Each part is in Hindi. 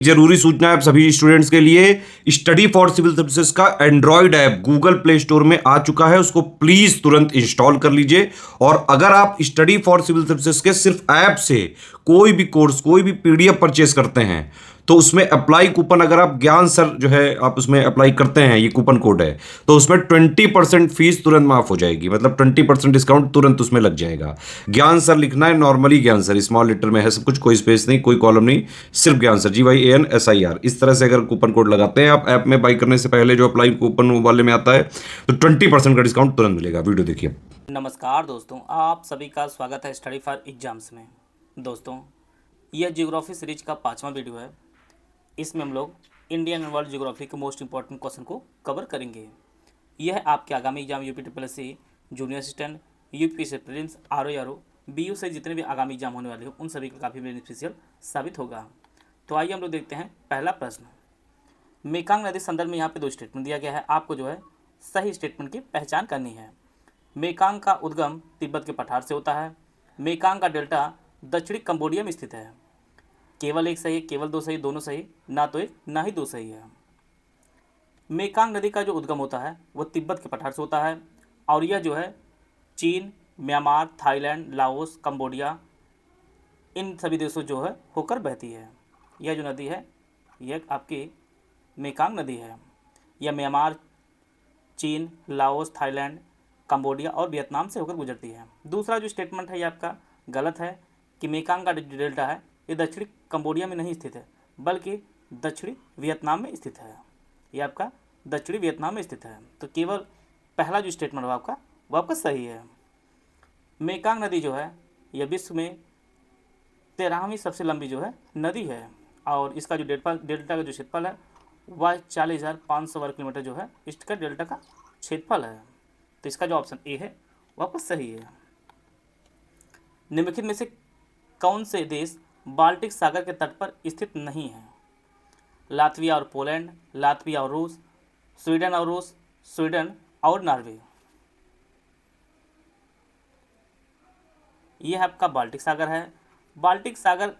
जरूरी सूचना है आप सभी स्टूडेंट्स के लिए। स्टडी फॉर सिविल सर्विसेज का Android app Google play store में आ चुका है, उसको प्लीज तुरंत इंस्टॉल कर लीजिए। और अगर आप स्टडी फॉर सिविल सर्विसेज के सिर्फ ऐप से कोई भी कोर्स, कोई भी पीडीएफ परचेस करते हैं तो उसमें अप्लाई कूपन, अगर आप ज्ञान सर जो है आप उसमें अप्लाई करते हैं, ये कूपन कोड है, तो उसमें 20% फीस तुरंत माफ हो जाएगी। मतलब 20% डिस्काउंट तुरंत उसमें लग जाएगा। ज्ञान सर लिखना है, नॉर्मली ज्ञान सर स्मॉल लेटर में है सब कुछ, कोई स्पेस नहीं, कोई कॉलम नहीं, सिर्फ ज्ञान सर GYANSIR। इस तरह से अगर कूपन कोड लगाते हैं आप ऐप में बाई करने से पहले, जो अप्लाई कूपन वाले में आता है, तो 20% का डिस्काउंट तुरंत मिलेगा। वीडियो देखिए। नमस्कार दोस्तों, आप सभी का स्वागत है स्टडी फॉर एग्जाम्स में। दोस्तों, यह ज्योग्राफी सीरीज का 5वां वीडियो है। इसमें हम लोग इंडियन एंड वर्ल्ड ज्योग्राफी के मोस्ट इंपॉर्टेंट क्वेश्चन को कवर करेंगे। यह आपके आगामी exam UPSSC, junior assistant, UPSC prelims, RO BU से जितने भी आगामी एग्जाम होने वाले हैं उन सभी का काफ़ी बेनिफिशियल साबित होगा। तो आइए हम लोग देखते हैं पहला प्रश्न। मेकांग नदी संदर्भ में यहाँ पे 2 स्टेटमेंट दिया गया है, आपको जो है सही स्टेटमेंट की पहचान करनी है। मेकांग का उद्गम तिब्बत के पठार से होता है। मेकांग का डेल्टा दक्षिणी कंबोडिया में स्थित है। केवल एक सही, केवल 2 सही, दोनों सही, ना तो एक ना ही 2 सही है। मेकांग नदी का जो उद्गम होता है वह तिब्बत के पठार से होता है और यह जो है चीन, म्यांमार, थाईलैंड, लाओस, कंबोडिया, इन सभी देशों जो है होकर बहती है। यह जो नदी है यह आपकी मेकांग नदी है। यह म्यांमार, चीन, लाओस, थाईलैंड, कंबोडिया और वियतनाम से होकर गुजरती है। दूसरा जो स्टेटमेंट है ये आपका गलत है कि मेकांग का जो डेल्टा है ये दक्षिणी कंबोडिया में नहीं स्थित है, बल्कि दक्षिणी वियतनाम में स्थित है। ये आपका दक्षिणी वियतनाम में स्थित है। तो केवल पहला जो स्टेटमेंट हुआ आपका वो आपका सही है। मेकांग नदी जो है यह विश्व में 13वीं सबसे लंबी जो है नदी है और इसका जो डेल्टा का जो क्षेत्रफल है वह 40,500 वर्ग किलोमीटर जो है इसका डेल्टा का क्षेत्रफल है। तो इसका जो ऑप्शन ए है वो आपका सही है। निम्नलिखित में से कौन से देश बाल्टिक सागर के तट पर स्थित नहीं है? लातविया और पोलैंड, लातविया और रूस, स्वीडन और रूस, स्वीडन और नॉर्वे। यह आपका बाल्टिक सागर है। बाल्टिक सागर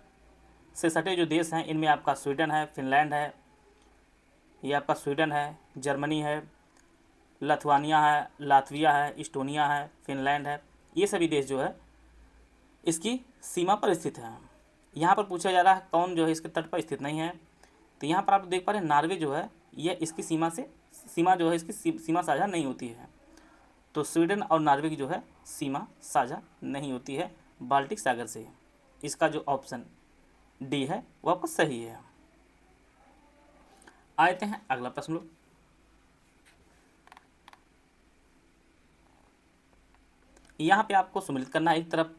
से सटे जो देश हैं इनमें आपका स्वीडन है, फिनलैंड है, यह आपका स्वीडन है, जर्मनी है, लिथुआनिया है, लातविया है, इस्टोनिया है, फिनलैंड है। ये सभी देश जो है इसकी सीमा पर स्थित है। यहाँ पर पूछा जा रहा है कौन जो है इसके तट पर स्थित नहीं है, तो यहाँ पर आप देख पा रहे हैं नॉर्वे जो है यह इसकी सीमा जो है इसकी सीमा साझा नहीं होती है। तो स्वीडन और नॉर्वे की जो है सीमा साझा नहीं होती है बाल्टिक सागर से। इसका जो ऑप्शन डी है वो आपका सही है। आते हैं अगला प्रश्न लोग। यहाँ पे आपको सम्मिलित करना है, एक तरफ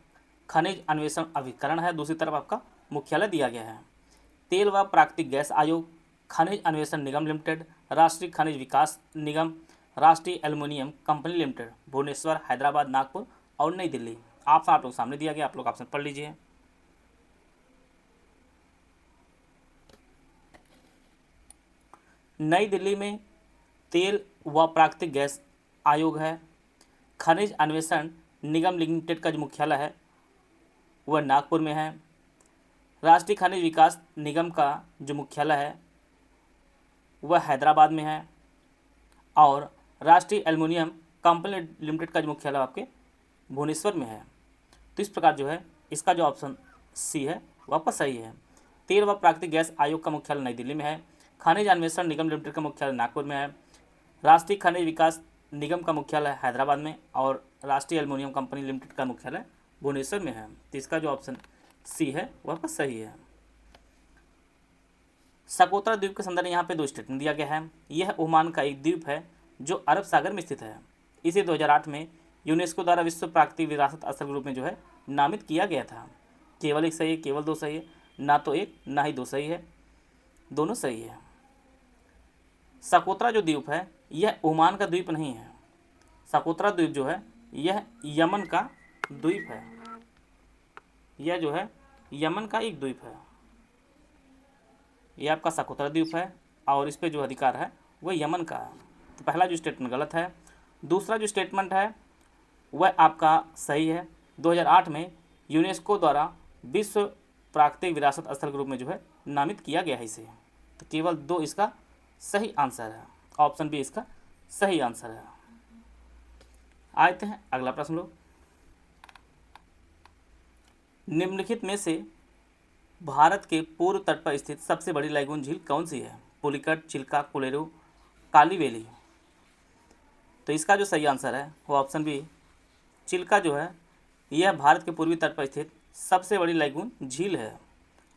खनिज अन्वेषण अभिकरण है, दूसरी तरफ आपका मुख्यालय दिया गया है। तेल व प्राकृतिक गैस आयोग, खनिज अन्वेषण निगम लिमिटेड, राष्ट्रीय खनिज Vikas Nigam, Rashtriya aluminium company limited, Bhubaneswar, Hyderabad, Nagpur और नई दिल्ली। ऑप्शन आप लोग सामने दिया गया, आप लोग ऑप्शन पढ़ लीजिए। नई दिल्ली में तेल व प्राकृतिक गैस आयोग है। खनिज अन्वेषण निगम लिमिटेड का जो मुख्यालय है वह नागपुर में है। राष्ट्रीय खनिज विकास निगम का जो मुख्यालय है वह हैदराबाद में है और राष्ट्रीय एल्युमिनियम कंपनी लिमिटेड का जो मुख्यालय आपके भुवनेश्वर में है। तो इस प्रकार जो है इसका जो ऑप्शन सी है वह आपका सही है। तेल व प्राकृतिक गैस आयोग का मुख्यालय नई दिल्ली में है, खनिज अन्वेषण निगम लिमिटेड का मुख्यालय नागपुर में है, राष्ट्रीय खनिज विकास निगम का मुख्यालय हैदराबाद में और राष्ट्रीय एल्युमिनियम कंपनी लिमिटेड का मुख्यालय भुवनेश्वर में है। तो इसका जो ऑप्शन सी है वह आपका सही है। सकोत्रा द्वीप के संदर्भ में यहाँ पे 2 स्टेटमेंट दिया गया है। यह ओमान का एक द्वीप है जो अरब सागर में स्थित है। इसे 2008 में यूनेस्को द्वारा विश्व प्राकृतिक विरासत स्थल के रूप में जो है नामित किया गया था। केवल एक सही है, केवल 2 सही है, ना तो एक ना ही 2 सही है, दोनों सही है। सकोत्रा जो द्वीप है यह ओमान का द्वीप नहीं है। सकोत्रा द्वीप जो है यह यमन का द्वीप है। यह जो है यमन का एक द्वीप है। यह आपका सकोत्रा द्वीप है और इस पे जो अधिकार है वह यमन का है। तो पहला जो स्टेटमेंट गलत है। दूसरा जो स्टेटमेंट है वह आपका सही है। 2008 में यूनेस्को द्वारा विश्व प्राकृतिक विरासत स्थल के रूप में जो है नामित किया गया है इसे। तो केवल 2 इसका सही आंसर है, ऑप्शन बी इसका सही आंसर है। आते हैं अगला प्रश्न लोग। निम्नलिखित में से भारत के पूर्व तट पर स्थित सबसे बड़ी लैगून झील कौन सी है? पुलिकट, चिल्का, कोलेरू, काली वैली। तो इसका जो सही आंसर है वो ऑप्शन बी चिल्का जो है यह भारत के पूर्वी तट पर स्थित सबसे बड़ी लैगून झील है,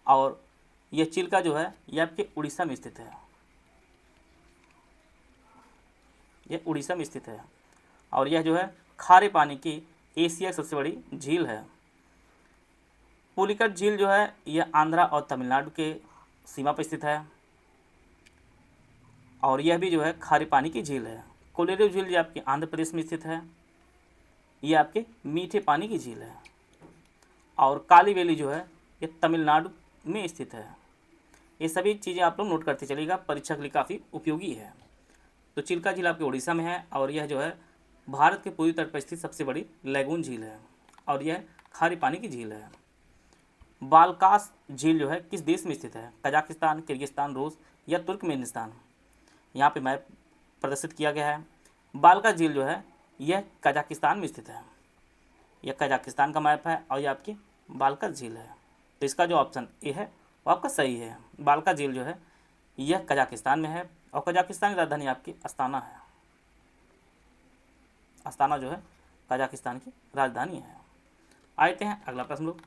और यह चिल्का जो है यह आपके उड़ीसा में स्थित है। यह उड़ीसा में स्थित है और यह जो है खारे पानी की एशिया की सबसे बड़ी झील है। पुलिकट झील जो है यह आंध्रा और तमिलनाडु के सीमा पर स्थित है और यह भी जो है खारे पानी की झील है। कोलेरू झील जो आपके आंध्र प्रदेश में स्थित है, यह आपके मीठे पानी की झील है। और काली वैली जो है ये तमिलनाडु में स्थित है। ये सभी चीज़ें आप लोग नोट करते चलिएगा, परीक्षा के लिए काफ़ी उपयोगी है। तो चिल्का झील आपके उड़ीसा में है और यह जो है भारत के पूर्वी तट पर स्थित सबसे बड़ी लैगून झील है और यह खारे पानी की झील है। बालकास झील जो है किस देश में स्थित है? कजाकिस्तान, किर्गिस्तान, रूस या तुर्कमेनिस्तान। यहाँ पे मैप प्रदर्शित किया गया है। बालकास झील जो है यह कजाकिस्तान में स्थित है। यह कजाकिस्तान का मैप है और यह आपकी बालकास झील है। तो इसका जो ऑप्शन ए है वो आपका सही है। बालकास झील जो है यह कजाकिस्तान में है और कजाकिस्तान की राजधानी आपकी अस्ताना है। अस्ताना जो है कजाकिस्तान की राजधानी है। आते हैं अगला प्रश्न लोग।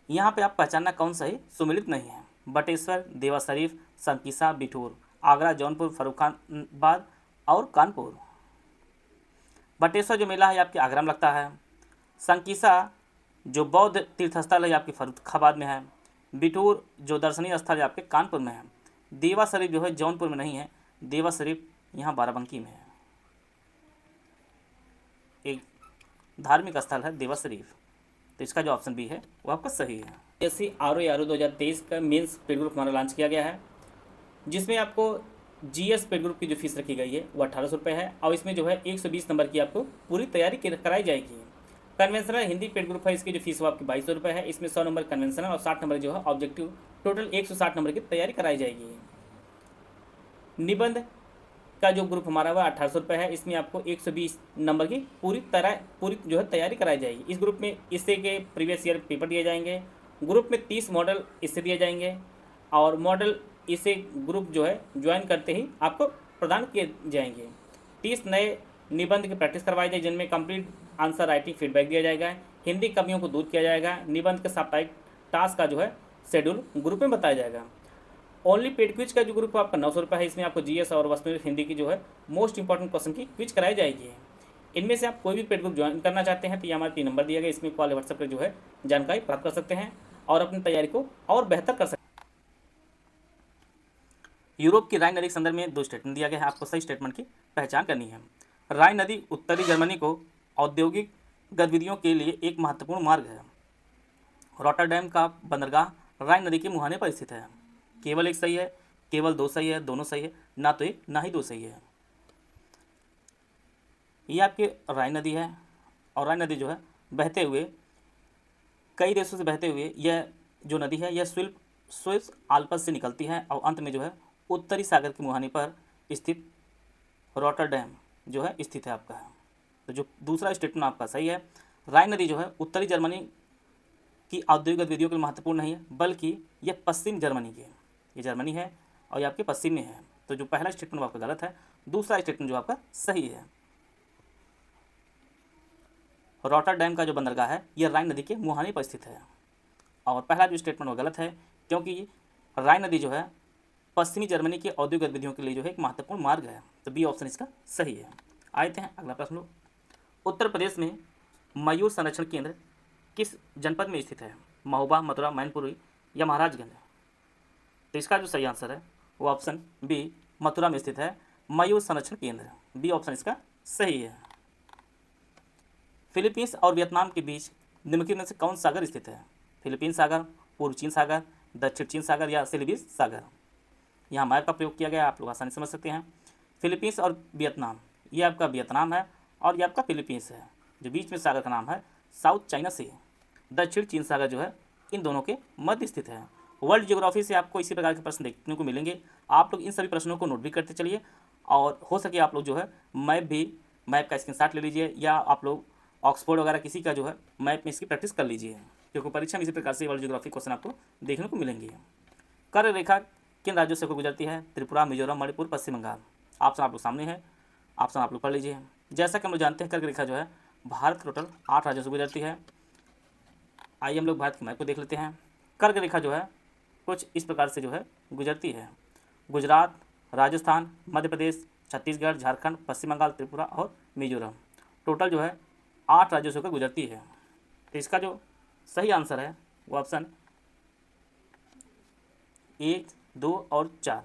यहाँ पे आप पहचानना कौन सा ही सुमिलित नहीं है? बटेश्वर, देवा शरीफ, संकीसा, बिठूर, आगरा, जौनपुर, फर्रुखाबाद और कानपुर। बटेश्वर जो मेला है आपके आगरा में लगता है। संकीसा जो बौद्ध तीर्थस्थल है आपके फर्रुखाबाद में है। बिठूर जो दर्शनीय स्थल है आपके कानपुर में है। देवा शरीफ जो है जौनपुर में नहीं है, देवा शरीफ यहाँ बाराबंकी में है। एक धार्मिक स्थल है देवा शरीफ। तो इसका जो ऑप्शन बी है वो आपका सही है। जैसे आर 2023 का मेंस पेड ग्रुप हमारा लॉन्च किया गया है, जिसमें आपको जीएस पेड ग्रुप की जो फीस रखी गई है वो 1800 रुपये है और इसमें जो है 120 नंबर की आपको पूरी तैयारी कराई जाएगी। कन्वेंशनल हिंदी पेड ग्रुप है, इसकी जो फीस वो आपकी 2200 रुपये है। इसमें 100 नंबर कन्वेंशनल और 60 नंबर जो है ऑब्जेक्टिव, टोटल 160 नंबर की तैयारी कराई जाएगी। निबंध का जो ग्रुप हमारा हुआ 1800 रुपये है। इसमें आपको 120 नंबर की पूरी जो है तैयारी कराई जाएगी। इस ग्रुप में इससे के प्रीवियस ईयर पेपर दिए जाएंगे। ग्रुप में 30 मॉडल इससे दिए जाएंगे और मॉडल इसे ग्रुप जो है ज्वाइन करते ही आपको प्रदान किए जाएंगे। 30 नए निबंध की प्रैक्टिस करवाई जाएगी, जिनमें कंप्लीट आंसर राइटिंग फीडबैक दिया जाएगा। हिंदी कमियों को दूर किया जाएगा। निबंध के साप्ताहिक टास्क का जो है शेड्यूल ग्रुप में बताया जाएगा। ओनली पेड क्विज का जो ग्रुप आपका 900 रुपये है। इसमें आपको जीएस और वस्तुनिष्ठ हिंदी की जो है मोस्ट इंपॉर्टेंट क्वेश्चन की क्विज कराई जाएगी। इनमें से आप कोई भी पेड ग्रुप ज्वाइन करना चाहते हैं तो ये हमारे 3 नंबर दिया गया, इसमें कॉल व्हाट्सएप पर जो है जानकारी प्राप्त कर सकते हैं और अपनी तैयारी को और बेहतर कर सकते हैं। यूरोप की राइन नदी के संदर्भ में 2 स्टेटमेंट दिया गया है, आपको सही स्टेटमेंट की पहचान करनी है। राइन नदी उत्तरी जर्मनी को औद्योगिक गतिविधियों के लिए एक महत्वपूर्ण मार्ग है। रॉटरडैम का बंदरगाह राइन नदी के मुहाने पर स्थित है। केवल एक सही है, केवल 2 सही है, दोनों सही है, ना तो एक ना ही 2 सही है। ये आपकी राइन नदी है और राइन नदी जो है बहते हुए कई देशों से बहते हुए यह जो नदी है यह स्विस आल्प्स से निकलती है और अंत में जो है उत्तरी सागर के मुहाने पर स्थित रॉटरडैम जो है स्थित है आपका। तो जो दूसरा स्टेटमेंट आपका सही है। राइन नदी जो है उत्तरी जर्मनी की औद्योगिक गतिविधियों के लिए महत्वपूर्ण नहीं है, बल्कि यह पश्चिम जर्मनी की है। ये जर्मनी है और ये आपके पश्चिम में है। तो जो पहला स्टेटमेंट आपका गलत है, दूसरा स्टेटमेंट जो आपका सही है। रॉटरडैम का जो बंदरगाह है यह राइन नदी के मुहाने पर स्थित है और पहला जो स्टेटमेंट वो गलत है, क्योंकि राइन नदी जो है पश्चिमी जर्मनी की औद्योगिक गतिविधियों के लिए जो है एक महत्वपूर्ण मार्ग है। तो बी ऑप्शन इसका सही है। आते हैं अगला प्रश्न। उत्तर प्रदेश में मयूर संरक्षण केंद्र किस जनपद में स्थित है? महोबा, मथुरा, मैनपुरी या महाराजगंज। तो इसका जो सही आंसर है वो ऑप्शन बी मथुरा में स्थित है, मयूर संरक्षण केंद्र। बी ऑप्शन इसका सही है। फिलीपींस और वियतनाम के बीच निम्नलिखित में से कौन सागर स्थित है? फिलीपीन सागर, पूर्व चीन सागर, दक्षिण चीन सागर या सिलिबीस सागर। यहाँ मैप का प्रयोग किया गया है, आप लोग आसानी समझ सकते हैं। फिलीपींस और वियतनाम, ये आपका वियतनाम है और ये आपका फिलीपींस है। जो बीच में सागर का नाम है साउथ चाइना सी। दक्षिण चीन सागर जो है इन दोनों के मध्य स्थित है। वर्ल्ड ज्योग्राफी से आपको इसी प्रकार के प्रश्न देखने को मिलेंगे। आप लोग इन सभी प्रश्नों को नोट भी करते चलिए और हो सके आप लोग जो है मैप का स्क्रीनशॉट ले लीजिए या आप लोग ऑक्सफोर्ड वगैरह किसी का जो है मैप में इसकी प्रैक्टिस कर लीजिए, क्योंकि परीक्षा में इसी प्रकार से वर्ल्ड ज्योग्राफी क्वेश्चन आपको देखने को मिलेंगे। कर्क रेखा किन राज्यों से होकर गुजरती है? त्रिपुरा, मिजोरम, मणिपुर, पश्चिम बंगाल। ऑप्शन आप लोग सामने है, ऑप्शन आप लोग पढ़ लीजिए। जैसा कि हम लोग जानते हैं कर्क रेखा जो है भारत के टोटल 8 राज्यों से गुजरती है। आइए हम लोग भारत के मैप को देख लेते हैं। कर्क रेखा जो है कुछ इस प्रकार से जो है गुजरती है। गुजरात, राजस्थान, मध्य प्रदेश, छत्तीसगढ़, झारखंड, पश्चिम बंगाल, त्रिपुरा और मिजोरम, टोटल जो है 8 राज्यों से होकर गुजरती है। तो इसका जो सही आंसर है वो ऑप्शन 1, 2 और 4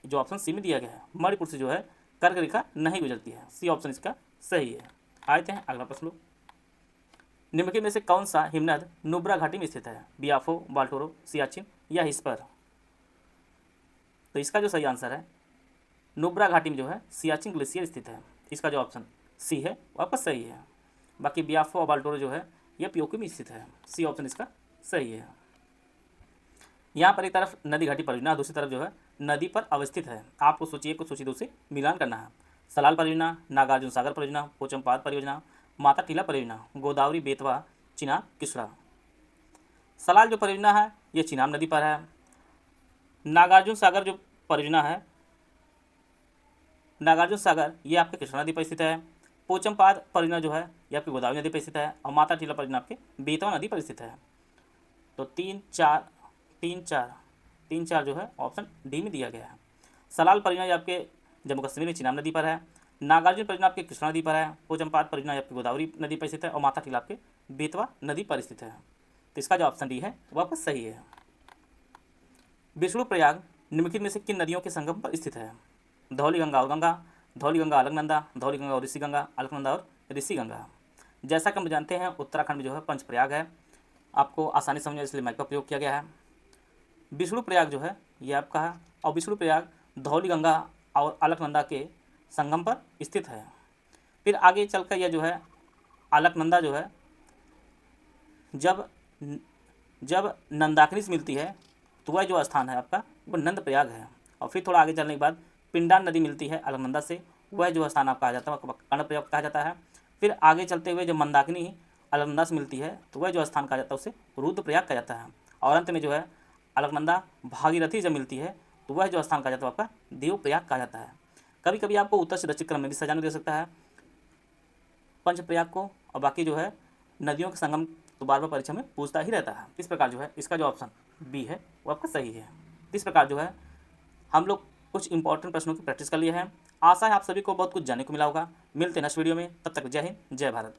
जो ऑप्शन सी में दिया गया है, मणिपुर से जो है कर्क रेखा नहीं गुजरती है। सी ऑप्शन इसका सही है। आते हैं अगला प्रश्न। निम्नलिखित में से कौन सा हिमनद नुब्रा घाटी में स्थित है? बियाफो, बाल्टोरो, सियाचिन या हिस्पर? तो इसका जो सही आंसर है नुब्रा घाटी में जो है सियाचिन ग्लेशियर स्थित है। इसका जो ऑप्शन सी है वापस सही है। बाकी बियाफो और बाल्टोरो जो है यह पीओके में स्थित है। सी ऑप्शन इसका सही है। यहाँ पर एक तरफ नदी घाटी परियोजना, दूसरी तरफ जो है नदी पर अवस्थित है। आपको सोचिए कुछ सोचिए से मिलान करना है। सलाल परियोजना, नागार्जुन सागर परियोजना, पोचमपाद परियोजना, माता टीला परियोजना, गोदावरी, बेतवा, चिनाब, किसरा। सलाल जो परियोजना है ये चिनाब नदी पर है। नागार्जुन सागर जो परियोजना है, नागार्जुन सागर ये आपके कृष्णा नदी पर स्थित है। पोचमपाद परियोजना जो है ये आपकी गोदावरी नदी पर स्थित है और माता टीला परियोजना आपके बेतवा नदी पर स्थित है। तो 3, 4 जो है ऑप्शन डी में दिया गया है। सलाल परियोजना ये आपके जम्मू कश्मीर में चिनाब नदी पर है। नागार्जुन परियोजना आपके कृष्णा नदी पर है। पोचमपाद परियोजना आपकी गोदावरी नदी पर स्थित है और माता टीला आपके बेतवा नदी पर स्थित है। तो इसका जो ऑप्शन डी है वापस सही है। विष्णु प्रयाग निम्नलिखित में से किन नदियों के संगम पर स्थित है? धौली गंगा और गंगा, धौली गंगा अलकनंदा, धौली गंगा और ऋषि गंगा, अलकनंदा और ऋषि गंगा। जैसा कि हम जानते हैं उत्तराखंड में जो है पंचप्रयाग है। आपको आसानी समझने इसलिए मैप का प्रयोग किया गया है। विष्णु प्रयाग जो है ये आपका है और विष्णु प्रयाग धौली गंगा और अलकनंदा के संगम पर स्थित है। फिर आगे चलकर यह जो है अलकनंदा जो है जब नंदाकिनी से मिलती है तो वह जो स्थान है आपका वो नंद प्रयाग है। और फिर थोड़ा आगे चलने के बाद पिंडान नदी मिलती है अलकनंदा से, वह जो स्थान आपका आ जाता है वह कर्ण प्रयाग कहा जाता है। फिर आगे चलते हुए जो मंदाकिनी अलकनंदा से मिलती है तो वह जो स्थान कहा जाता है उसे रुद्र प्रयाग कहा जाता है। और अंत में जो है अलकनंदा भागीरथी जब मिलती है तो वह जो स्थान कहा जाता है आपका देव प्रयाग कहा जाता है। कभी कभी आपको उत्तर से दक्षिण क्रम में भी सजाने दे सकता है पंचप्रयाग को, और बाकी जो है नदियों के संगम तो बार बार परीक्षा में पूछता ही रहता है। इस प्रकार जो है इसका जो ऑप्शन बी है वो आपका सही है। इस प्रकार जो है हम लोग कुछ इंपॉर्टेंट प्रश्नों की प्रैक्टिस कर लिए हैं। आशा है आप सभी को बहुत कुछ जानने को मिला होगा। मिलते हैं नेक्स्ट वीडियो में, तब तक जय हिंद, जय भारत।